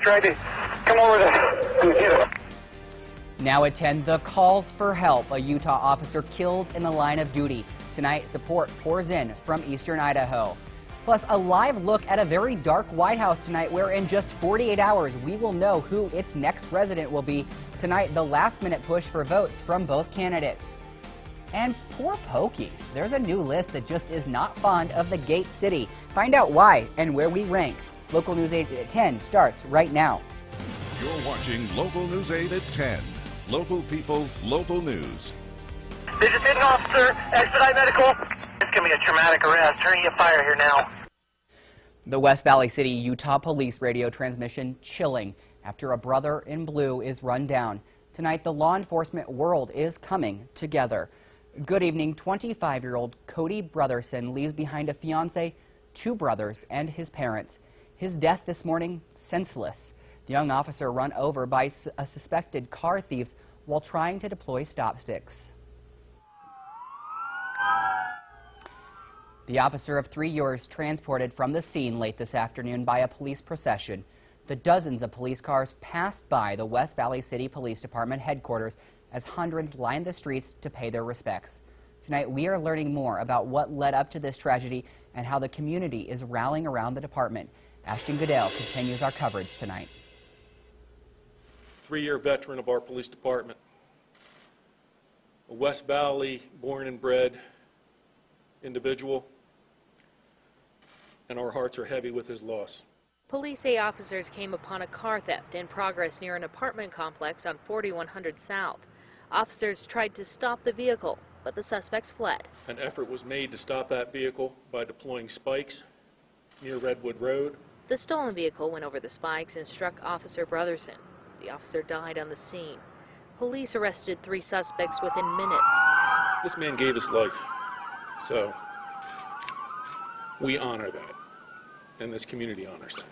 Tried to come over there. Now at 10, the calls for help. A Utah officer killed in the line of duty. Tonight, support pours in from eastern Idaho. Plus, a live look at a very dark White House tonight, where in just 48 hours, we will know who its next resident will be. Tonight, the last-minute push for votes from both candidates. And poor Pokey. There's a new list that just is not fond of the Gate City. Find out why and where we rank. Local News 8 at 10 starts right now. You're watching Local News 8 at 10. Local people, local news. They just hit an officer. Expedite medical. It's going to be a traumatic arrest. Turning a fire here now. The West Valley City, Utah police radio transmission chilling after a brother in blue is run down. Tonight, the law enforcement world is coming together. Good evening. 25-year-old Cody Brotherson leaves behind a fiance, 2 brothers, and his parents. His death this morning, senseless. The young officer run over by a suspected car thieves while trying to deploy stop sticks. The officer of 3 years transported from the scene late this afternoon by a police procession. The dozens of police cars passed by the West Valley City Police Department headquarters as hundreds lined the streets to pay their respects. Tonight, we are learning more about what led up to this tragedy and how the community is rallying around the department. Ashton Goodell continues our coverage tonight. 3-year veteran of our police department, a West Valley born and bred individual, and our hearts are heavy with his loss. Police say officers came upon a car theft in progress near an apartment complex on 4100 South. Officers tried to stop the vehicle, but the suspects fled. An effort was made to stop that vehicle by deploying spikes near Redwood Road. The stolen vehicle went over the spikes and struck Officer Brotherson. The officer died on the scene. Police arrested 3 suspects within minutes. This man gave his life, so we honor that, and this community honors that.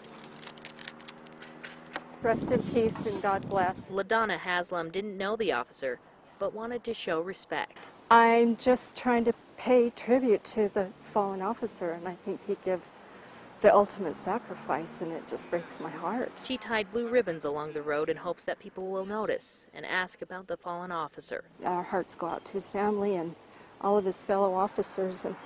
Rest in peace and God bless. LaDonna Haslam didn't know the officer, but wanted to show respect. I'm just trying to pay tribute to the fallen officer, and I think he gave the ultimate sacrifice, and it just breaks my heart. She tied blue ribbons along the road in hopes that people will notice and ask about the fallen officer. Our hearts go out to his family and all of his fellow officers, and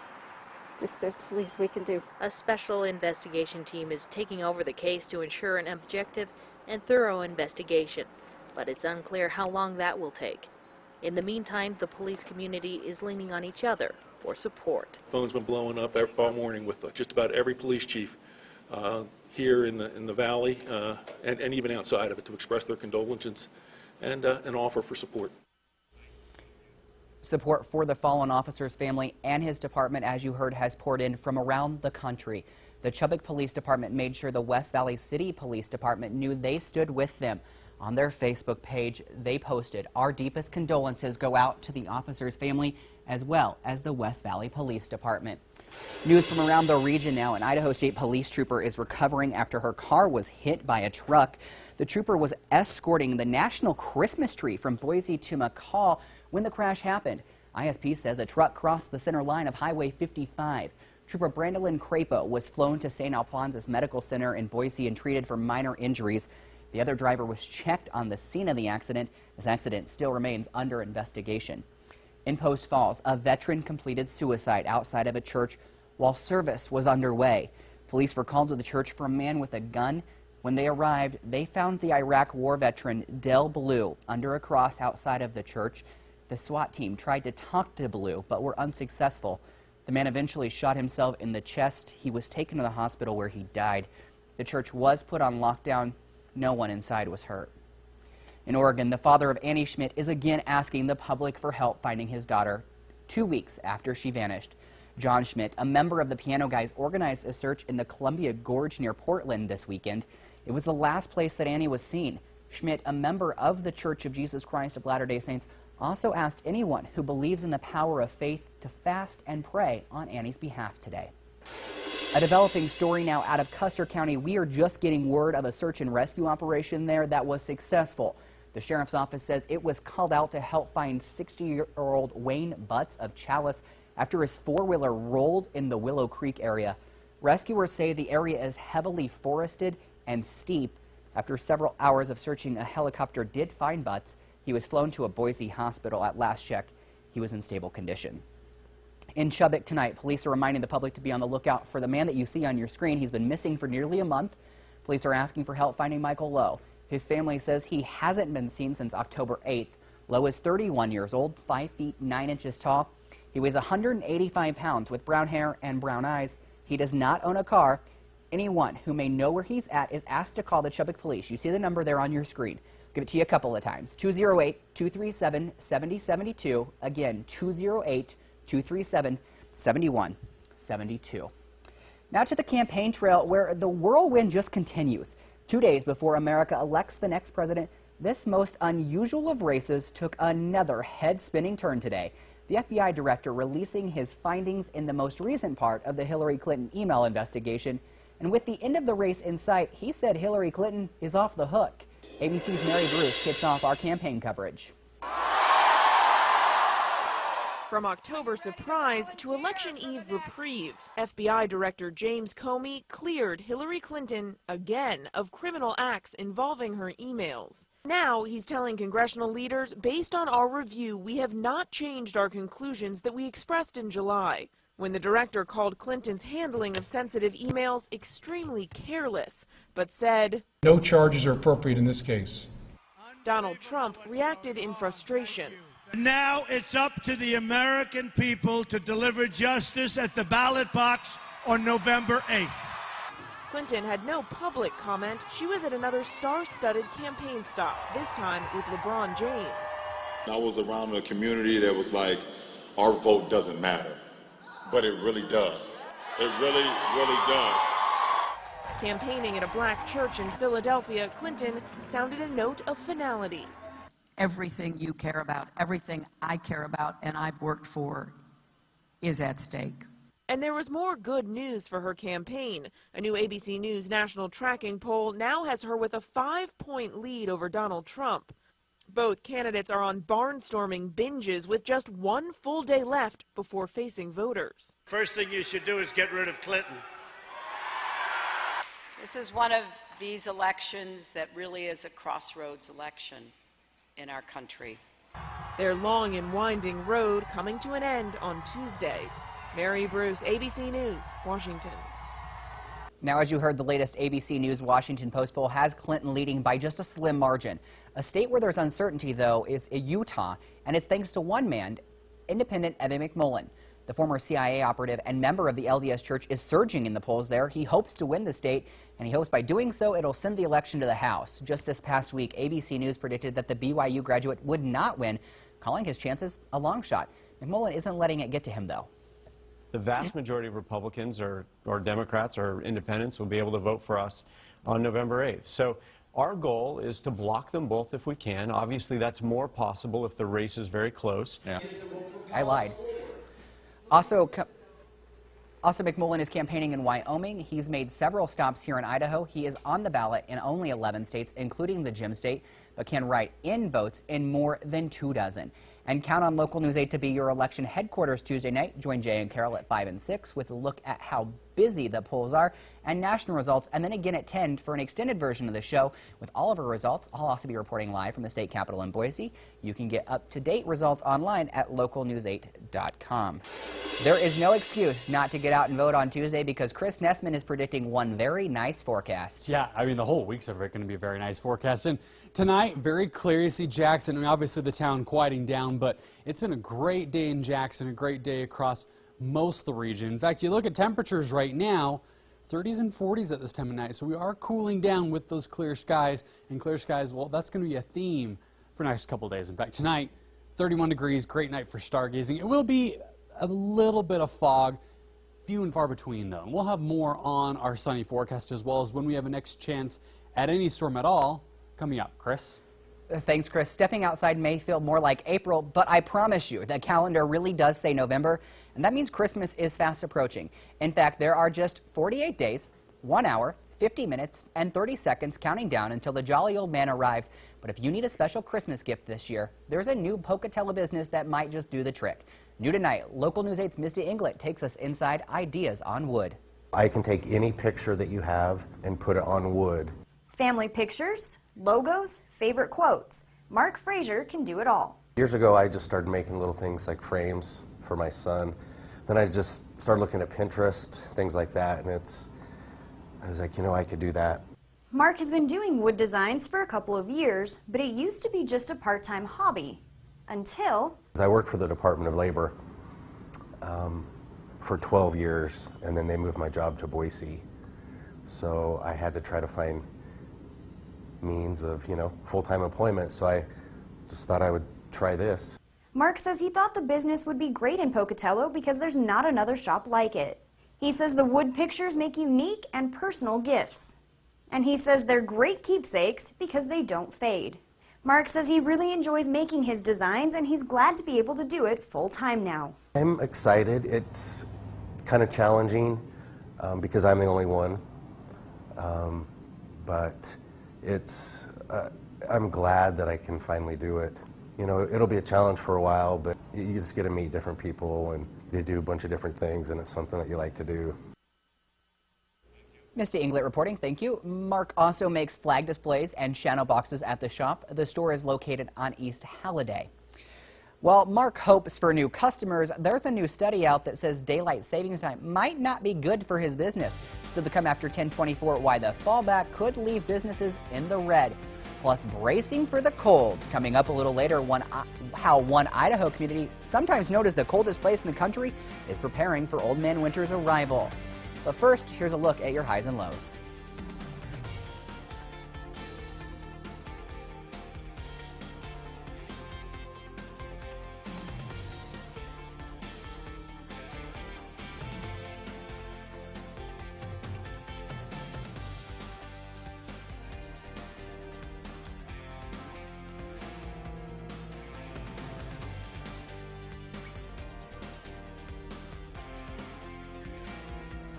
just that's the least we can do. A special investigation team is taking over the case to ensure an objective and thorough investigation, but it's unclear how long that will take. In the meantime, the police community is leaning on each other for support. Phone's been blowing up all morning with just about every police chief here in the valley and even outside of it to express their condolences and offer for support. Support for the fallen officer's family and his department, as you heard, has poured in from around the country. The Chubbuck Police Department made sure the West Valley City Police Department knew they stood with them. On their Facebook page, they posted, "Our deepest condolences go out to the officer's family as well as the West Valley Police Department." News from around the region now. An Idaho State Police trooper is recovering after her car was hit by a truck. The trooper was escorting the national Christmas tree from Boise to McCall when the crash happened. ISP says a truck crossed the center line of Highway 55. Trooper Brandolyn Crapo was flown to St. Alphonsus Medical Center in Boise and treated for minor injuries. The other driver was checked on the scene of the accident. This accident still remains under investigation. In Post Falls, a veteran completed suicide outside of a church while service was underway. Police were called to the church for a man with a gun. When they arrived, they found the Iraq War veteran Del Blue under a cross outside of the church. The SWAT team tried to talk to Blue, but were unsuccessful. The man eventually shot himself in the chest. He was taken to the hospital where he died. The church was put on lockdown. No one inside was hurt. In Oregon, the father of Annie Schmidt is again asking the public for help finding his daughter 2 weeks after she vanished. John Schmidt, a member of the Piano Guys, organized a search in the Columbia Gorge near Portland this weekend. It was the last place that Annie was seen. Schmidt, a member of the Church of Jesus Christ of Latter-day Saints, also asked anyone who believes in the power of faith to fast and pray on Annie's behalf today. A developing story now out of Custer County. We are just getting word of a search and rescue operation there that was successful. The sheriff's office says it was called out to help find 60-year-old Wayne Butts of Chalice after his four-wheeler rolled in the Willow Creek area. Rescuers say the area is heavily forested and steep. After several hours of searching, a helicopter did find Butts. He was flown to a Boise hospital. At last check, he was in stable condition. In Chubbuck tonight, police are reminding the public to be on the lookout for the man that you see on your screen. He's been missing for nearly a month. Police are asking for help finding Michael Lowe. His family says he hasn't been seen since October 8th. Lowe is 31 years old, 5 feet 9 inches tall. He weighs 185 pounds with brown hair and brown eyes. He does not own a car. Anyone who may know where he's at is asked to call the Chubbuck Police. You see the number there on your screen. Give it to you a couple of times. 208-237-7072. Again, 208-237-7172. Now to the campaign trail, where the whirlwind just continues. 2 days before America elects the next president, this most unusual of races took another head-spinning turn today. The FBI director releasing his findings in the most recent part of the Hillary Clinton email investigation. And with the end of the race in sight, he said Hillary Clinton is off the hook. ABC's Mary Bruce kicks off our campaign coverage. From October surprise to election eve reprieve, FBI Director James Comey cleared Hillary Clinton again of criminal acts involving her emails. Now he's telling congressional leaders, based on our review, we have not changed our conclusions that we expressed in July, when the director called Clinton's handling of sensitive emails extremely careless, but said, "No charges are appropriate in this case." Donald Trump reacted in frustration. Now it's up to the American people to deliver justice at the ballot box on November 8th. Clinton had no public comment. She was at another star-studded campaign stop, this time with LeBron James. I was around a community that was like, our vote doesn't matter, but it really does. It really, really does. Campaigning at a black church in Philadelphia, Clinton sounded a note of finality. Everything you care about, everything I care about and I've worked for is at stake. And there was more good news for her campaign. A new ABC News national tracking poll now has her with a 5-point lead over Donald Trump. Both candidates are on barnstorming binges with just one full day left before facing voters. First thing you should do is get rid of Clinton. This is one of these elections that really is a crossroads election in our country. Their long and winding road coming to an end on Tuesday. Mary Bruce, ABC News, Washington. Now, as you heard, the latest ABC News Washington Post poll has Clinton leading by just a slim margin. A state where there's uncertainty, though, is Utah, and it's thanks to one man, independent Evan McMullen. The former CIA operative and member of the LDS Church is surging in the polls there. He hopes to win the state, and he hopes by doing so it'll send the election to the House. Just this past week, ABC News predicted that the BYU graduate would not win, calling his chances a long shot. McMullen isn't letting it get to him, though. The vast majority of Republicans or Democrats or independents will be able to vote for us on November 8th. So our goal is to block them both if we can. Obviously, that's more possible if the race is very close. Yeah. I lied. Also, McMullen is campaigning in Wyoming. He's made several stops here in Idaho. He is on the ballot in only 11 states, including the Gem State, but can write in votes in more than 24. And count on Local News 8 to be your election headquarters Tuesday night. Join Jay and Carol at 5 and 6 with a look at how busy the polls are and national results, and then again at 10 for an extended version of the show with all of our results. I'll also be reporting live from the state capitol in Boise. You can get up-to-date results online at localnews8.com. There is no excuse not to get out and vote on Tuesday because Chris Nessman is predicting one very nice forecast. Yeah, I mean, the whole week's going to be a very nice forecast. And tonight, very clear. You see Jackson, and obviously the town quieting down, but it's been a great day in Jackson, a great day across most of the region. In fact, you look at temperatures right now, 30s and 40s at this time of night. So we are cooling down with those clear skies. And clear skies, well, that's going to be a theme for the next couple of days. In fact, tonight, 31 degrees, great night for stargazing. It will be a little bit of fog, few and far between, though. And we'll have more on our sunny forecast as well as when we have a next chance at any storm at all coming up. Chris? Thanks, Chris. Stepping outside may feel more like April, but I promise you, the calendar really does say November, and that means Christmas is fast approaching. In fact, there are just 48 days, 1 hour, 50 minutes, and 30 seconds counting down until the jolly old man arrives. But if you need a special Christmas gift this year, there's a new Pocatello business that might just do the trick. New tonight, Local News 8's Misty Inglet takes us inside Ideas on Wood. I can take any picture that you have and put it on wood. Family pictures, logos, favorite quotes. Mark Frazier can do it all. Years ago, I just started making little things like frames for my son. Then I just started looking at Pinterest, things like that, and I was like, you know, I could do that. Mark has been doing wood designs for a couple of years, but it used to be just a part-time hobby. Until... I worked for the Department of Labor for 12 years, and then they moved my job to Boise. So I had to try to find means of, you know, full-time employment, so I just thought I would try this. Mark says he thought the business would be great in Pocatello because there's not another shop like it. He says the wood pictures make unique and personal gifts. And he says they're great keepsakes because they don't fade. Mark says he really enjoys making his designs and he's glad to be able to do it full-time now. I'm excited. It's kind of challenging because I'm the only one. But I'm glad that I can finally do it. You know, it'll be a challenge for a while, but you just get to meet different people and you do a bunch of different things, and it's something that you like to do. Misty Inglet reporting, thank you. Mark also makes flag displays and shadow boxes at the shop. The store is located on East Halliday. While Mark hopes for new customers, there's a new study out that says daylight savings time might not be good for his business. Still to come after 10/24, why the fallback could leave businesses in the red. Plus, bracing for the cold. Coming up a little later, how one Idaho community, sometimes known as the coldest place in the country, is preparing for Old Man Winter's arrival. But first, here's a look at your highs and lows.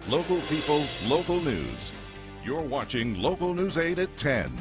Local people, local news. You're watching Local News 8 at 10.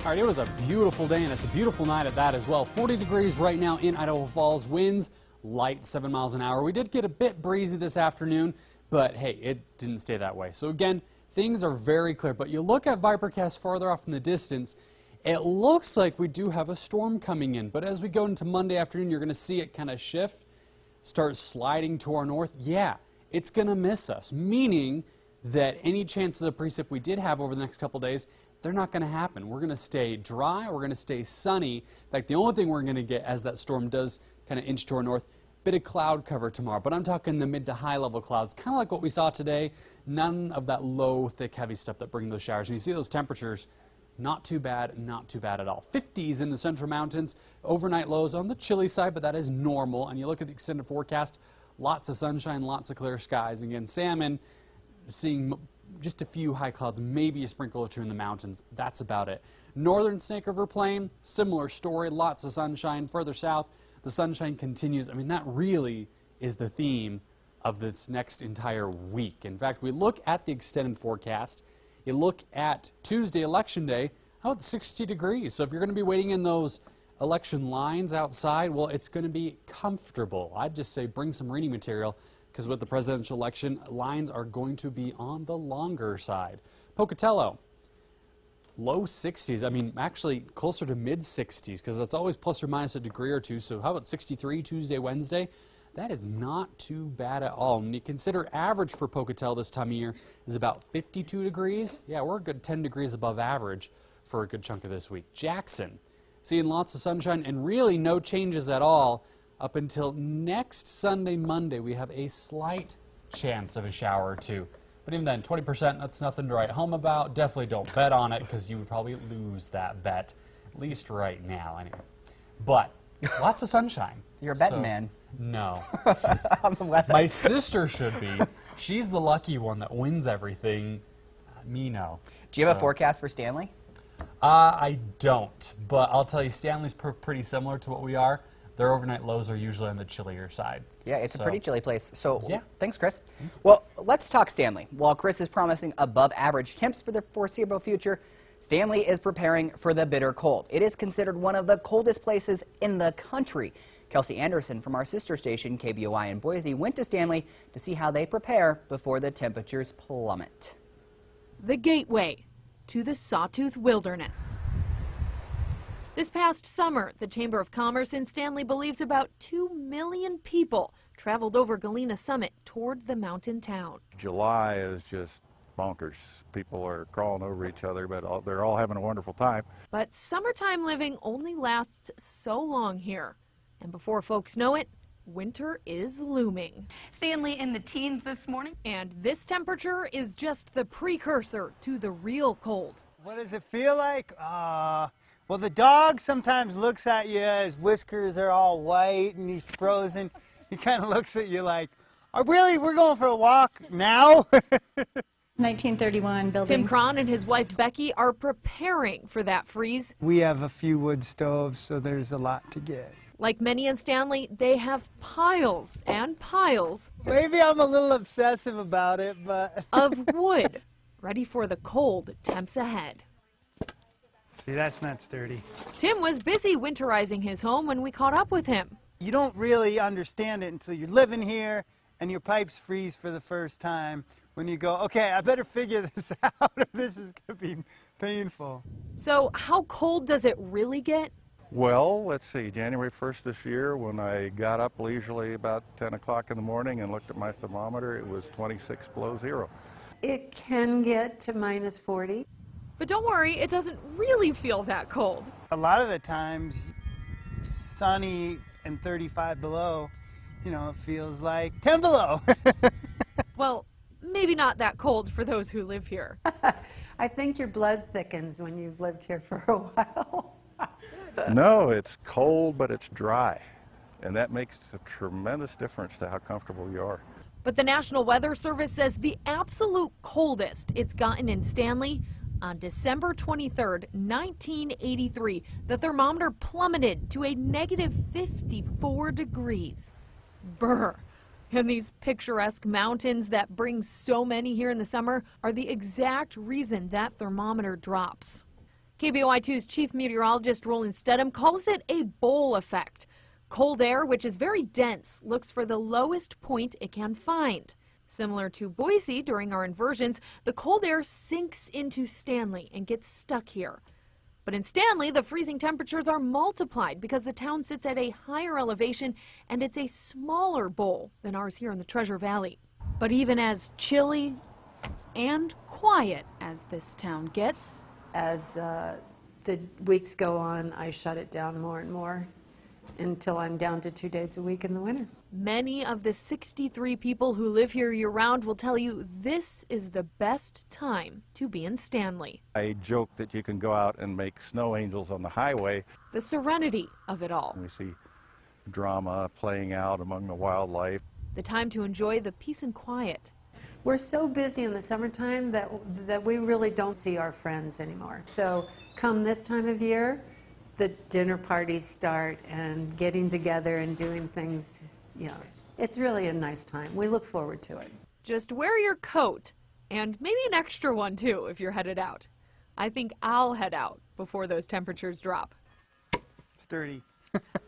All right, it was a beautiful day, and it's a beautiful night at that as well. 40 degrees right now in Idaho Falls. Winds light 7 miles an hour. We did get a bit breezy this afternoon, but hey, it didn't stay that way. So again, things are very clear. But you look at Vipercast farther off in the distance, it looks like we do have a storm coming in. But as we go into Monday afternoon, you're going to see it kind of shift, start sliding to our north. Yeah, it's going to miss us, meaning that any chances of precip we did have over the next couple days, they're not going to happen. We're going to stay dry. We're going to stay sunny. In fact, the only thing we're going to get as that storm does kind of inch to our north, bit of cloud cover tomorrow. But I'm talking the mid to high level clouds, kind of like what we saw today. None of that low, thick, heavy stuff that bring those showers. And you see those temperatures, not too bad at all. 50s in the Central Mountains. Overnight lows on the chilly side, but that is normal. And you look at the extended forecast, lots of sunshine, lots of clear skies. Again, salmon, seeing just a few high clouds, maybe a sprinkle or two in the mountains. That's about it. Northern Snake River Plain, similar story, lots of sunshine. Further south, the sunshine continues. I mean, that really is the theme of this next entire week. In fact, we look at the extended forecast. You look at Tuesday, Election Day, it's 60 degrees. So if you're going to be waiting in those election lines outside, well, it's going to be comfortable. I'd just say bring some reading material, because with the presidential election, lines are going to be on the longer side. Pocatello, low 60s. I mean, actually closer to mid 60s, because that's always plus or minus a degree or two. So how about 63 Tuesday, Wednesday? That is not too bad at all. When you consider average for Pocatello this time of year is about 52 degrees. Yeah, we're a good 10 degrees above average for a good chunk of this week. Jackson, seeing lots of sunshine and really no changes at all up until next Sunday, Monday. We have a slight chance of a shower or two. But even then, 20%, that's nothing to write home about. Definitely don't bet on it, because you would probably lose that bet, at least right now anyway. But lots of sunshine. You're a betting man. No. On the weather. My sister should be. She's the lucky one that wins everything. Me, no. Do you have a forecast for Stanley? I don't, but I'll tell you, Stanley's pretty similar to what we are. Their overnight lows are usually on the chillier side. Yeah, it's a pretty chilly place. So, yeah. Thanks, Chris. Well, let's talk Stanley. While Chris is promising above average temps for the foreseeable future, Stanley is preparing for the bitter cold. It is considered one of the coldest places in the country. Kelsey Anderson from our sister station, KBOI in Boise, went to Stanley to see how they prepare before the temperatures plummet. The gateway to the Sawtooth Wilderness. This past summer, the Chamber of Commerce in Stanley believes about 2 million people traveled over Galena Summit toward the mountain town. July is just bonkers. People are crawling over each other, but they're all having a wonderful time. But summertime living only lasts so long here. And before folks know it, winter is looming. Stanley in the teens this morning. And this temperature is just the precursor to the real cold. What does it feel like? Well, the dog sometimes looks at you, his whiskers are all white and he's frozen. He kind of looks at you like, oh, really? We're going for a walk now? 1931 building. Tim Cron and his wife Becky are preparing for that freeze. We have a few wood stoves, so there's a lot to get. Like many in Stanley, they have piles and piles. Maybe I'm a little obsessive about it, but... of wood, ready for the cold temps ahead. See, that's not sturdy. Tim was busy winterizing his home when we caught up with him. You don't really understand it until you're living here and your pipes freeze for the first time. When you go, okay, I better figure this out or this is going to be painful. So how cold does it really get? Well, let's see, January 1st this year, when I got up leisurely about 10 o'clock in the morning and looked at my thermometer, it was 26 below zero. It can get to minus 40. But don't worry, it doesn't really feel that cold. A lot of the times, sunny and 35 below, you know, it feels like 10 below. Well, maybe not that cold for those who live here. I think your blood thickens when you've lived here for a while. No, it's cold, but it's dry. And that makes a tremendous difference to how comfortable you are. But the National Weather Service says the absolute coldest it's gotten in Stanley on December 23rd, 1983, the thermometer plummeted to a negative 54 degrees. Brr. And these picturesque mountains that bring so many here in the summer are the exact reason that thermometer drops. KBOI2's chief meteorologist Roland Stedham calls it a bowl effect. Cold air, which is very dense, looks for the lowest point it can find. Similar to Boise during our inversions, the cold air sinks into Stanley and gets stuck here. But in Stanley, the freezing temperatures are multiplied because the town sits at a higher elevation and it's a smaller bowl than ours here in the Treasure Valley. But even as chilly and quiet as this town gets, As the weeks go on, I shut it down more and more until I'm down to 2 days a week in the winter. many of the 63 people who live here year-round will tell you this is the best time to be in Stanley. I joke that you can go out and make snow angels on the highway. The serenity of it all. We see drama playing out among the wildlife. The time to enjoy the peace and quiet. We're so busy in the summertime that we really don't see our friends anymore. So come this time of year, the dinner parties start and getting together and doing things, you know, it's really a nice time. We look forward to it. Just wear your coat, and maybe an extra one too if you're headed out. I think I'll head out before those temperatures drop. Sturdy.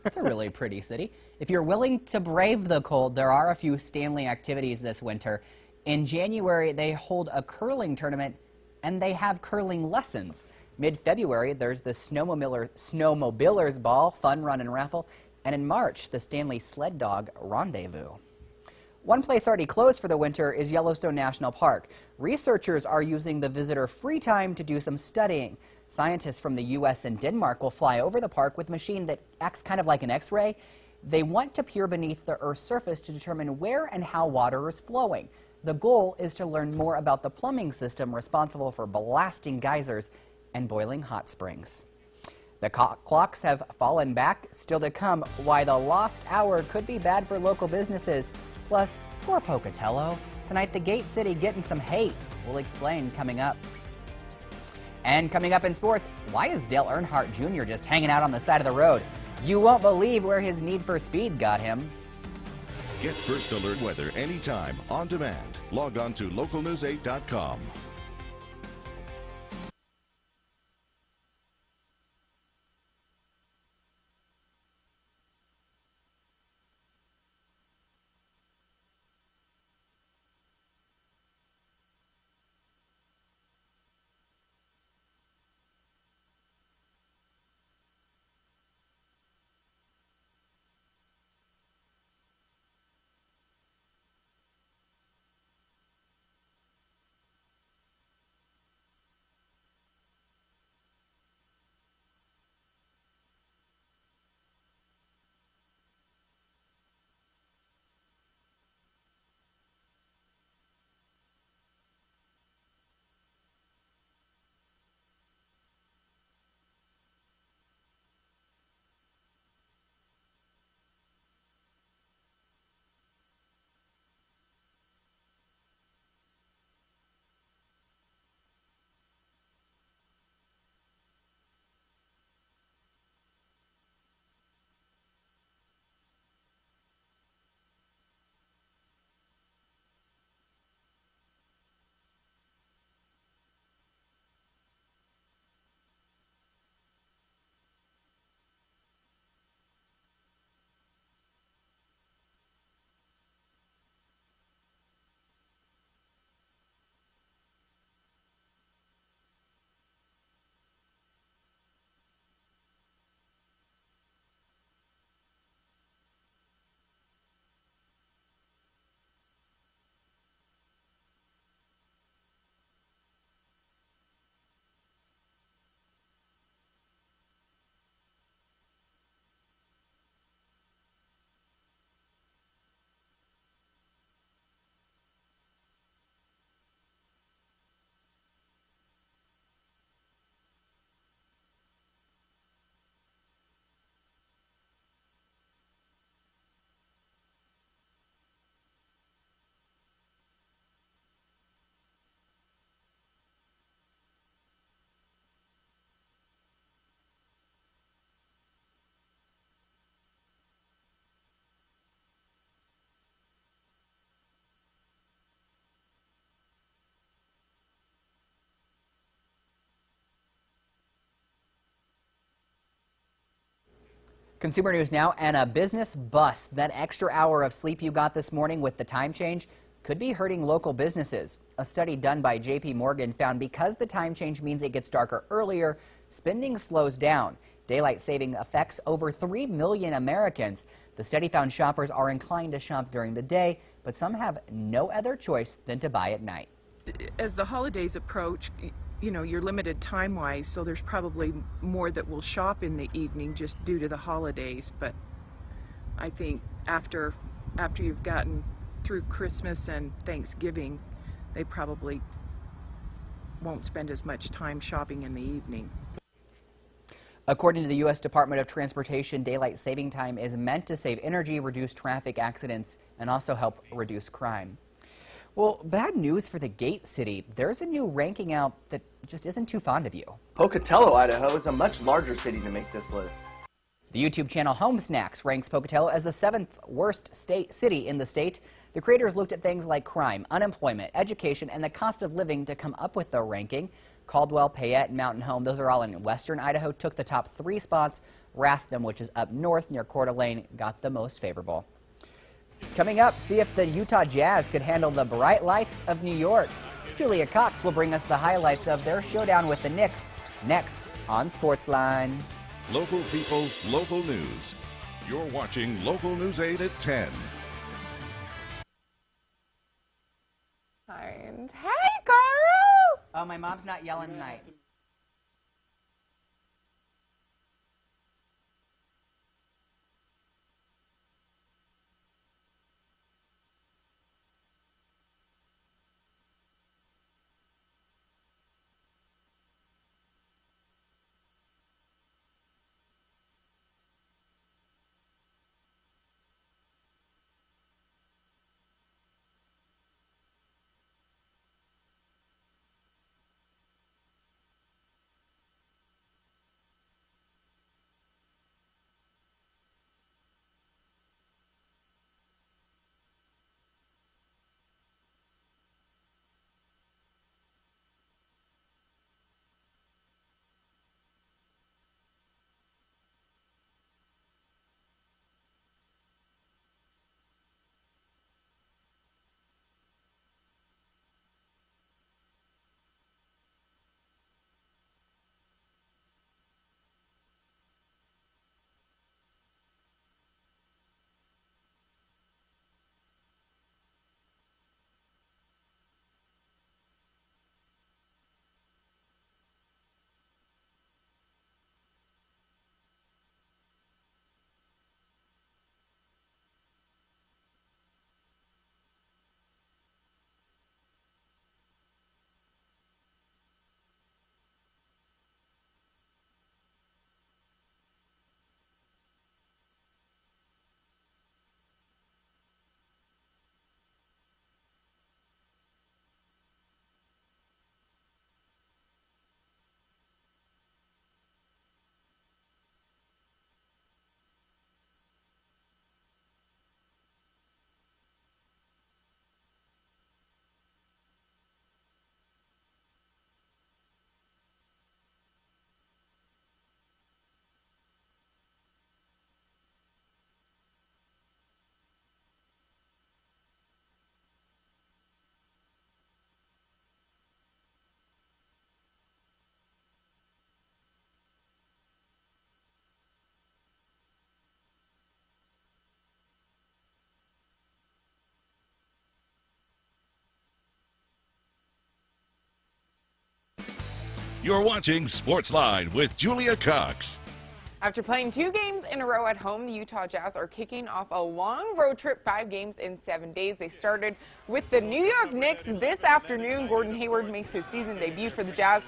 It's a really pretty city. If you're willing to brave the cold, there are a few Stanley activities this winter. In January, they hold a curling tournament, and they have curling lessons. Mid-February, there's the Snowmobilers Ball, Fun Run and Raffle, and in March, the Stanley Sled Dog Rendezvous. One place already closed for the winter is Yellowstone National Park. Researchers are using the visitor free time to do some studying. Scientists from the U.S. and Denmark will fly over the park with a machine that acts kind of like an X-ray. They want to peer beneath the Earth's surface to determine where and how water is flowing. The goal is to learn more about the plumbing system responsible for blasting geysers and boiling hot springs. The clocks have fallen back. Still to come, why the lost hour could be bad for local businesses. Plus, poor Pocatello. Tonight, the Gate City getting some hate. We'll explain coming up. And coming up in sports, why is Dale Earnhardt Jr. just hanging out on the side of the road? You won't believe where his need for speed got him. Get First Alert weather anytime, on demand. Log on to localnews8.com. Consumer news now, and a business bust. That extra hour of sleep you got this morning with the time change could be hurting local businesses. A study done by J.P. Morgan found because the time change means it gets darker earlier, spending slows down. Daylight saving affects over 3 million Americans. The study found shoppers are inclined to shop during the day, but some have no other choice than to buy at night. As the holidays approach, you know, you're limited time-wise, so there's probably more that will shop in the evening just due to the holidays. But I think after you've gotten through Christmas and Thanksgiving, they probably won't spend as much time shopping in the evening. According to the U.S. Department of Transportation, daylight saving time is meant to save energy, reduce traffic accidents, and also help reduce crime. Well, bad news for the Gate City. There's a new ranking out that just isn't too fond of you. Pocatello, Idaho is a much larger city to make this list. The YouTube channel Home Snacks ranks Pocatello as the 7th worst city in the state. The creators looked at things like crime, unemployment, education, and the cost of living to come up with their ranking. Caldwell, Payette, and Mountain Home, those are all in western Idaho, took the top 3 spots. Ratham, which is up north near Coeur d'Alene, got the most favorable. Coming up, see if the Utah Jazz could handle the bright lights of New York. Julia Cox will bring us the highlights of their showdown with the Knicks next on Sportsline. Local people, local news. You're watching Local News 8 at 10. And hey, Carl! Oh, my mom's not yelling tonight. You're watching Sportsline with Julia Cox. After playing 2 games in a row at home, the Utah Jazz are kicking off a long road trip, 5 games in 7 days. They started with the New York Knicks this afternoon. Gordon Hayward makes his season debut for the Jazz.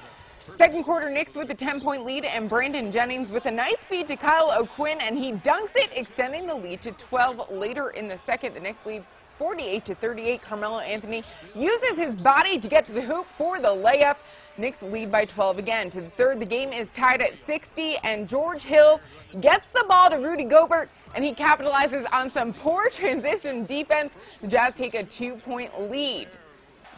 Second quarter, Knicks with a 10-point lead, and Brandon Jennings with a nice feed to Kyle O'Quinn, and he dunks it, extending the lead to 12 later in the second. The Knicks lead 48-38. Carmelo Anthony uses his body to get to the hoop for the layup. Knicks lead by 12 again. To the third, the game is tied at 60, and George Hill gets the ball to Rudy Gobert, and he capitalizes on some poor transition defense. The Jazz take a 2-point lead.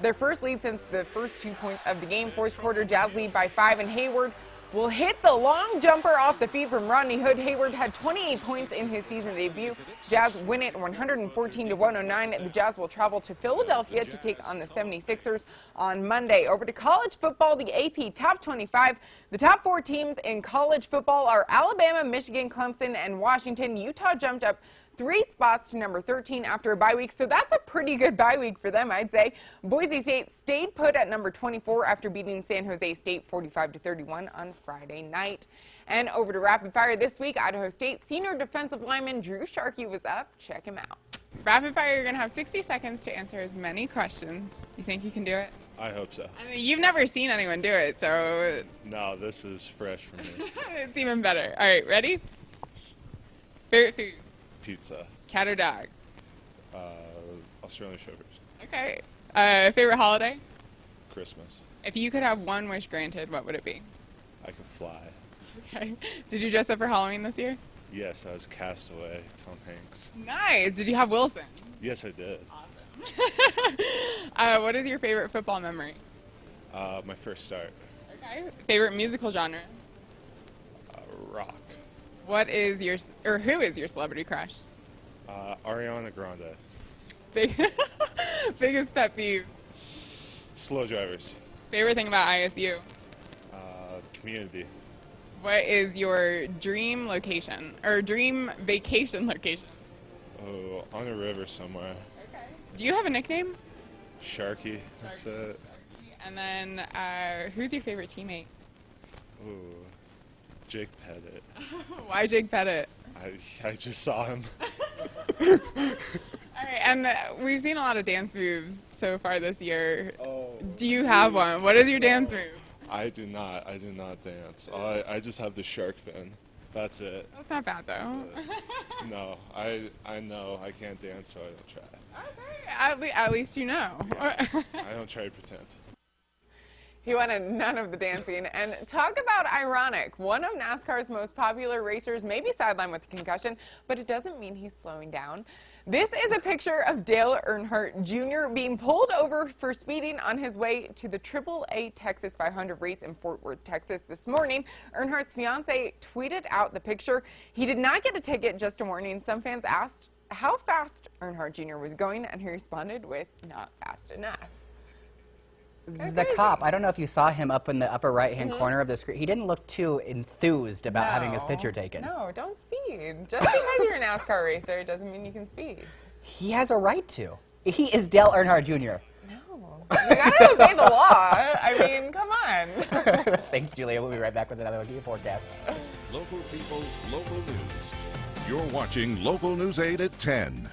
Their first lead since the first 2 points of the game. Fourth quarter, Jazz lead by 5, and Hayward will hit the long jumper off the feed from Rodney Hood. Hayward had 28 points in his season debut. Jazz win it 114-109. The Jazz will travel to Philadelphia to take on the 76ers on Monday. Over to college football, the AP Top 25. The top 4 teams in college football are Alabama, Michigan, Clemson, and Washington. Utah jumped up 3 spots to number 13 after a bye week, so that's a pretty good bye week for them, I'd say. Boise State stayed put at number 24 after beating San Jose State 45-31 on Friday night. And over to Rapid Fire this week, Idaho State senior defensive lineman Drew Sharkey was up. Check him out. Rapid Fire, you're going to have 60 seconds to answer as many questions. You think you can do it? I hope so. I mean, you've never seen anyone do it, so... No, this is fresh for me. So. It's even better. All right, ready? Favorite food? Pizza. Cat or dog? Australian Shepherds. Okay. Favorite holiday? Christmas. If you could have one wish granted, what would it be? I could fly. Okay. Did you dress up for Halloween this year? Yes, I was Castaway, Tom Hanks. Nice. Did you have Wilson? Yes, I did. What is your favorite football memory? My first start. Okay. Favorite musical genre? Rock. What is your, or who is your celebrity crush? Ariana Grande. Biggest pet peeve? Slow drivers. Favorite thing about ISU? Community. What is your dream location, or dream vacation location? Oh, on a river somewhere. Okay. Do you have a nickname? Sharky, that's it. And then, who's your favorite teammate? Ooh, Jake Pettit. Why Jake Pettit? I just saw him. All right, and we've seen a lot of dance moves so far this year. Oh. Do you have one? What is your dance move? I do not dance. I just have the shark fin. That's it. That's not bad though. No, I know I can't dance, so I don't try. Okay, at least you know. I don't try to pretend. He wanted none of the dancing. And talk about ironic. One of NASCAR's most popular racers may be sidelined with a concussion, but it doesn't mean he's slowing down. This is a picture of Dale Earnhardt Jr. being pulled over for speeding on his way to the AAA Texas 500 race in Fort Worth, Texas this morning. Earnhardt's fiance tweeted out the picture. He did not get a ticket, just a warning. Some fans asked how fast Earnhardt Jr. was going, and he responded with not fast enough. The cop, I don't know if you saw him up in the upper right-hand corner of the screen. He didn't look too enthused about having his picture taken. No, don't speed. Just because you're a NASCAR racer doesn't mean you can speed. He has a right to. He is Dale Earnhardt Jr. No. You gotta obey the law. I mean, come on. Thanks, Julia. We'll be right back with another look at your forecast. Local people, local news. You're watching Local News 8 at 10.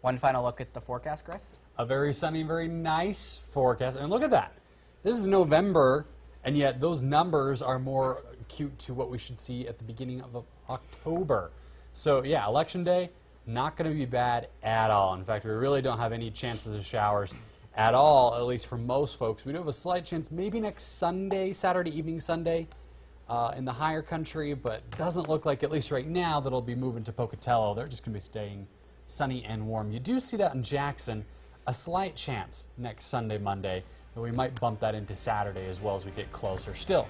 One final look at the forecast, Chris. A very sunny, very nice forecast. And look at that. This is November, and yet those numbers are more acute to what we should see at the beginning of October. So, yeah, Election Day, not going to be bad at all. In fact, we really don't have any chances of showers at all, at least for most folks. We do have a slight chance maybe next Sunday, Saturday evening Sunday, in the higher country, but doesn't look like, at least right now, that it'll be moving to Pocatello. They're just going to be staying sunny and warm. You do see that in Jackson, a slight chance next Sunday, Monday, and we might bump that into Saturday as well as we get closer. Still,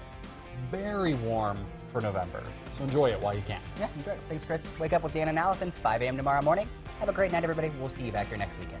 very warm for November. So enjoy it while you can. Yeah, enjoy it. Thanks, Chris. Wake up with Dan and Allison, 5 a.m. tomorrow morning. Have a great night, everybody. We'll see you back here next weekend.